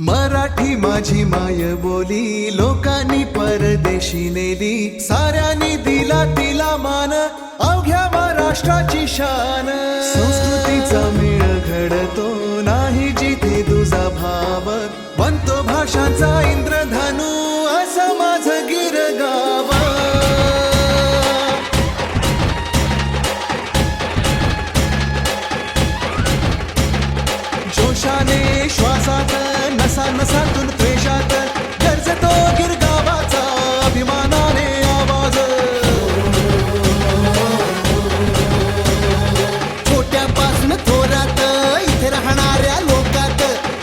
मराठी माझी माय बोली लोकांनी परदेशी नेली, साऱ्यांनी दिला तिला मान, अवघ्या महाराष्ट्राची शान. संस्कृतीचा मेळ घडतो नाही जिथे तुझा भाव, बनतो भाषांचा इंद्रधनु असं माझं गिरगाव. जोशाने श्वासात नसा नसातून त्वेषात गरजतो गिरगावाचा अभिमानाने आवाज. छोट्यापासून थोरात इथे राहणाऱ्या लोकात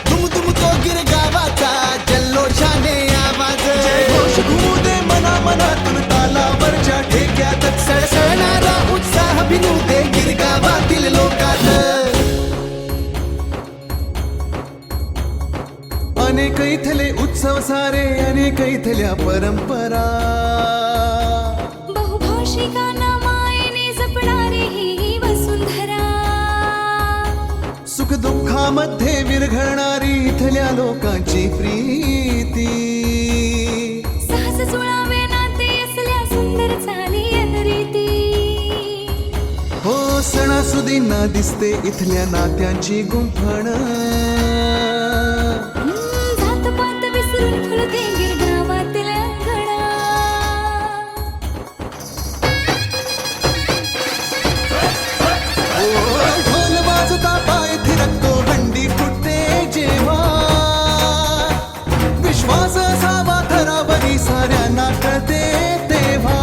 दुमदुमतो गिरगावाचा जल्लोषाने आवाज. घोष घुमू दे मना मनातून तालावरच्या ठेक्यात, सळसळणारा उत्साह भिनू दे गिरगावातील लोकात. अनेक इथले उत्सव सारे, अनेक इथल्या परंपरा, बहुभाषिकांना मायेने जपणारी ही वसुंधरा. सुख दुःखामध्ये विरघळणारी इथल्या लोकांची प्रीती. सहज जुळावे नाते असल्या सुंदर चाली रीती. हो सणासुदींना दिसते इथल्या नात्यांची गुंफण. जातपात विसरून फुलते गिरगावातील अंगणा. ढोल वाजता पाय थिरकतो हंडी फुटते जेव्हा, विश्वास असावा थरावरी साऱ्यांना कळते तेव्हा.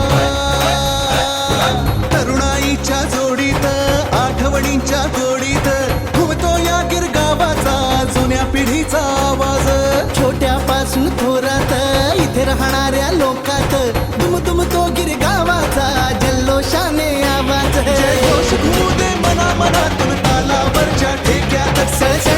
तरुणाईच्या जोडीत आठवणींच्या गोडीत घुमतो या गिरगावाचा जुन्या पिढीचा आवाज. छोट्यापासून थोरात इथे राहणाऱ्या लोकात दुमदुमतो गिरगावाचा जल्लोषाने आवाज. जय घोष घुमू दे मना मनातून तालावरच्या ठेक्यात, सळसळ